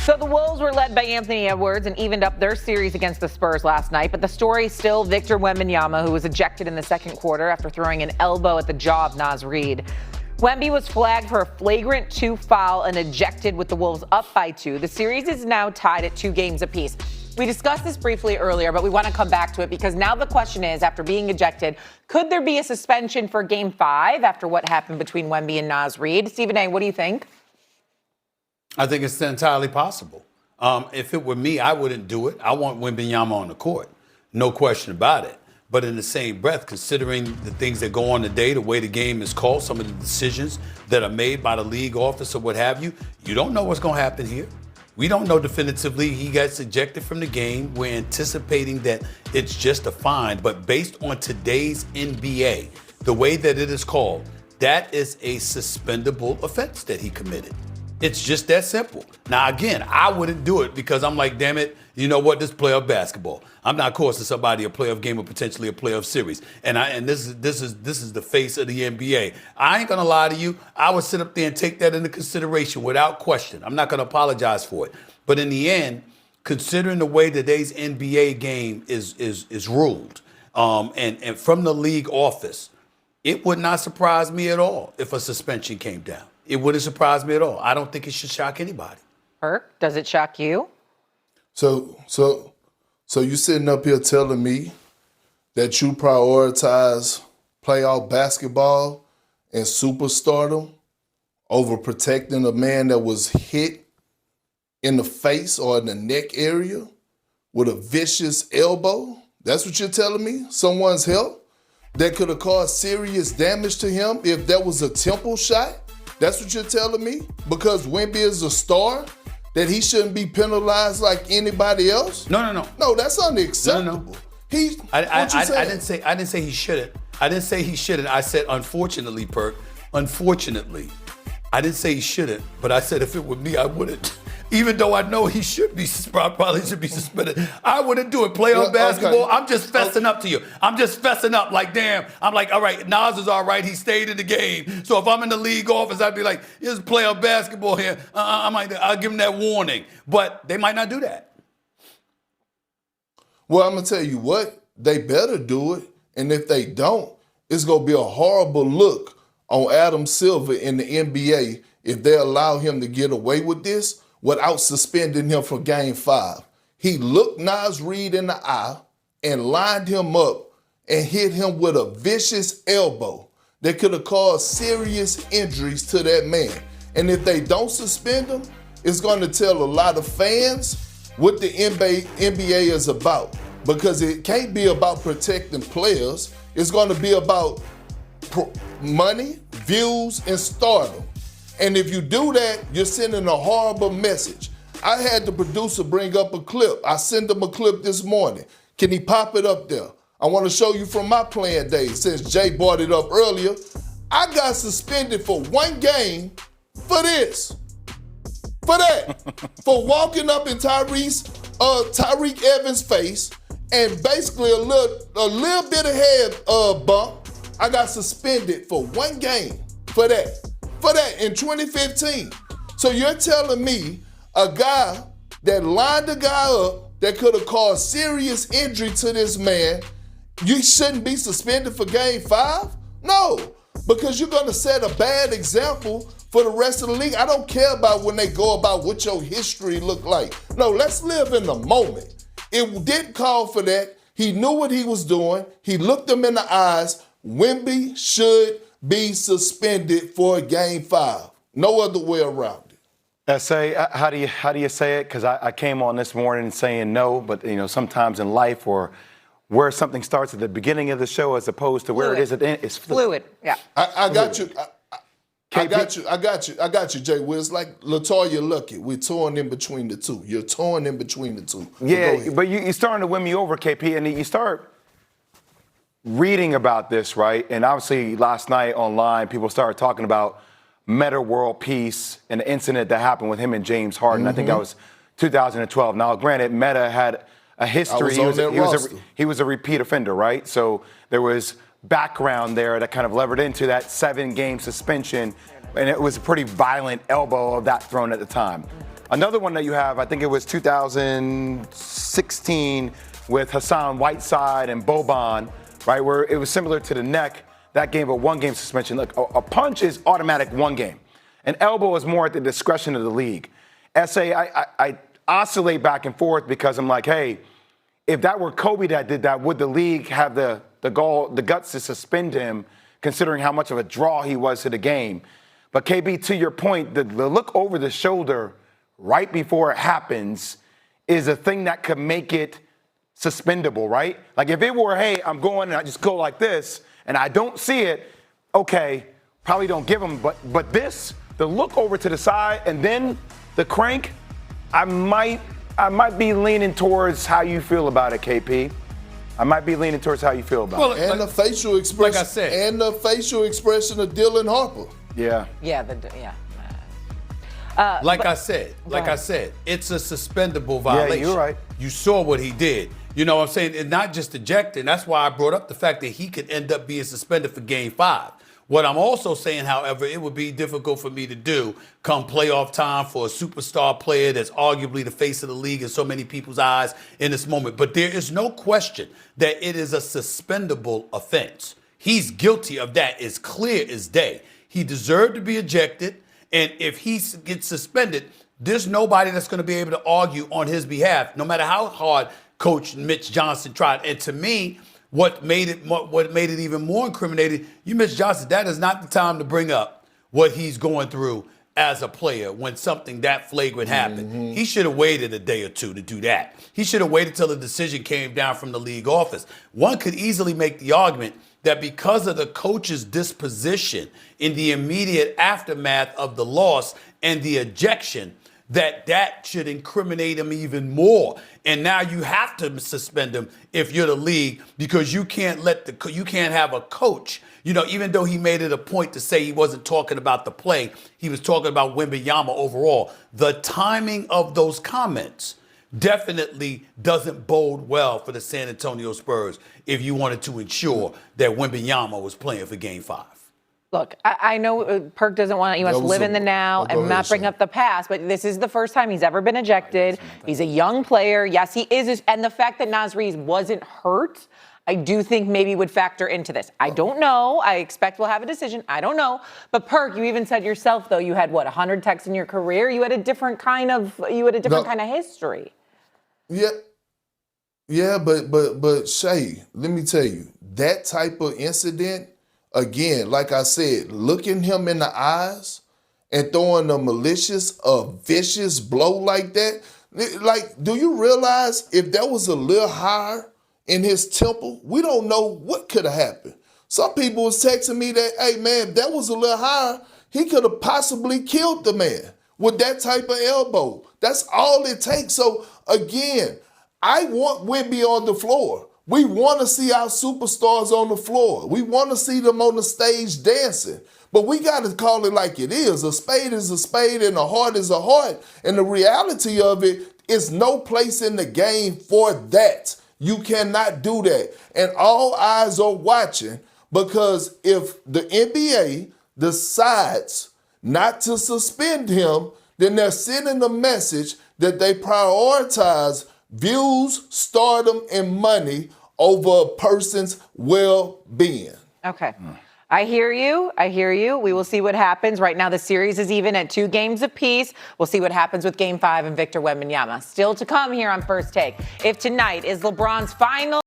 So the Wolves were led by Anthony Edwards and evened up their series against the Spurs last night. But the story is still Victor Wembanyama, who was ejected in the second quarter after throwing an elbow at the jaw of Naz Reid. Wemby was flagged for a flagrant 2 foul and ejected with the Wolves up by 2. The series is now tied at 2 games apiece. We discussed this briefly earlier, but we want to come back to it because now the question is, after being ejected, could there be a suspension for Game 5 after what happened between Wemby and Naz Reid? Stephen A., what do you think? I think it's entirely possible. If it were me, I wouldn't do it. I want Wembanyama on the court. No question about it. But in the same breath, considering the things that go on today, the way the game is called, some of the decisions that are made by the league office or what have you, you don't know what's going to happen here. We don't know definitively. He got ejected from the game. We're anticipating that it's just a fine. But based on today's NBA, the way that it is called, that is a suspendable offense that he committed. It's just that simple. Now, again, I wouldn't do it because I'm like, damn it, you know what? This is playoff basketball. I'm not costing somebody a playoff game or potentially a playoff series. And this is the face of the NBA. I ain't gonna lie to you. I would sit up there and take that into consideration without question. I'm not gonna apologize for it. But in the end, considering the way today's NBA game is ruled, and from the league office, it would not surprise me at all if a suspension came down. It wouldn't surprise me at all. I don't think it should shock anybody. Herc, does it shock you? So you sitting up here telling me that you prioritize playoff basketball and superstardom over protecting a man that was hit in the face or in the neck area with a vicious elbow? That's what you're telling me? Someone's health that could have caused serious damage to him if that was a temple shot? That's what you're telling me? Because Wemby is a star, that he shouldn't be penalized like anybody else? No. No, that's unacceptable. No. I didn't say he shouldn't. I didn't say he shouldn't. I said unfortunately, Perk. Unfortunately. I didn't say he shouldn't, but I said if it were me, I wouldn't. Even though I know he probably should be suspended, I wouldn't do it. Playoff basketball, okay. I'm just fessing up to you. I'm just fessing up like, damn. I'm like, all right, Naz is all right. He stayed in the game. So if I'm in the league office, I'd be like, here's playoff basketball here. I'll give him that warning. But they might not do that. Well, I'm going to tell you what. They better do it. And if they don't, it's going to be a horrible look on Adam Silver in the NBA if they allow him to get away with this without suspending him for Game 5. He looked Naz Reid in the eye and lined him up and hit him with a vicious elbow that could have caused serious injuries to that man. And if they don't suspend him, it's going to tell a lot of fans what the NBA is about. Because it can't be about protecting players. It's going to be about money, views, and stardom. And if you do that, you're sending a horrible message. I had the producer bring up a clip. I sent him a clip this morning. Can he pop it up there? I want to show you from my playing days, since Jay brought it up earlier. I got suspended for 1 game for this. For that. For walking up in Tyreek Evans' face and basically a little bit of head bump. I got suspended for 1 game for that. For that in 2015. So you're telling me a guy that lined a guy up that could have caused serious injury to this man, you shouldn't be suspended for Game 5? No, because you're going to set a bad example for the rest of the league. I don't care about when they go about what your history looked like. No, let's live in the moment. It didn't call for that. He knew what he was doing. He looked them in the eyes. Wemby should be suspended for Game 5. No other way around it. S.A., how do you say it? Because I came on this morning saying no, but sometimes in life or where something starts at the beginning of the show as opposed to where it is at the end, it's fluid. Yeah. I got you. I got you, Jay. Well, it's like LaToya Luckett. We're torn in between the two. You're torn in between the two. Yeah, but you're starting to win me over, KP, and you start reading about this, right? And obviously last night online, people started talking about Meta World Peace and the incident that happened with him and James Harden. I think that was 2012. Now, granted, Meta had a history. He was a repeat offender, right? So there was background there that kind of levered into that 7-game suspension, and it was a pretty violent elbow of that thrown at the time. Another one that you have, I think it was 2016 with Hassan Whiteside and Boban, right, where it was similar to the neck. That gave a one-game suspension. Look, a punch is automatic 1 game. An elbow is more at the discretion of the league. I oscillate back and forth because I'm like, hey, if that were Kobe that did that, would the league have the guts to suspend him, considering how much of a draw he was to the game? But KB, to your point, the look over the shoulder right before it happens is a thing that could make it suspendable, right? Like if it were, hey, I'm going and I just go like this and I don't see it, okay, probably don't give him. But this, the look over to the side and then the crank, I might be leaning towards how you feel about it, KP. I might be leaning towards how you feel about it. And the facial expression, like I said, and the facial expression of Dylan Harper. Yeah. Yeah. Like I said, it's a suspendable violation. Yeah, you're right. You saw what he did. You know what I'm saying? And not just ejected. And that's why I brought up the fact that he could end up being suspended for Game 5. What I'm also saying, however, it would be difficult for me to do come playoff time for a superstar player that's arguably the face of the league in so many people's eyes in this moment. But there is no question that it is a suspendable offense. He's guilty of that. It's clear as day. He deserved to be ejected. And if he gets suspended, there's nobody that's going to be able to argue on his behalf, no matter how hard Coach Mitch Johnson tried. And to me, what made it even more incriminating, Mitch Johnson, that is not the time to bring up what he's going through as a player when something that flagrant happened. Mm-hmm. He should have waited a day or two to do that. He should have waited till the decision came down from the league office. One could easily make the argument that because of the coach's disposition in the immediate aftermath of the loss and the ejection, that should incriminate him even more. And now you have to suspend him if you're the league, because you can't have a coach, even though he made it a point to say he wasn't talking about the play, he was talking about Wembanyama overall. The timing of those comments definitely doesn't bode well for the San Antonio Spurs if you wanted to ensure that Wembanyama was playing for Game 5. Look, I know Perk doesn't want us to live in the now and not bring up the past, but this is the first time he's ever been ejected. He's a young player. Yes, he is. And the fact that Naz Reid wasn't hurt, I do think maybe would factor into this. I don't know. I expect we'll have a decision. I don't know. But Perk, you even said yourself, though, you had, 100 texts in your career? You had a different kind of history. Yeah, but Shay, let me tell you, that type of incident, again, like I said, looking him in the eyes and throwing a malicious, vicious blow like that, like, do you realize if that was a little higher in his temple, we don't know what could have happened. Some people was texting me that, hey, man, if that was a little higher, he could have possibly killed the man with that type of elbow. That's all it takes. So, again, I want Wemby on the floor. We want to see our superstars on the floor. We want to see them on the stage dancing. But we got to call it like it is. A spade is a spade and a heart is a heart. And the reality of it is no place in the game for that. You cannot do that. And all eyes are watching, because if the NBA decides not to suspend him, then they're sending a message that they prioritize views, stardom, and money over a person's well-being. Okay. I hear you. We will see what happens. Right now, the series is even at 2 games apiece. We'll see what happens with Game 5 and Victor Wembanyama. Still to come here on First Take. If tonight is LeBron's final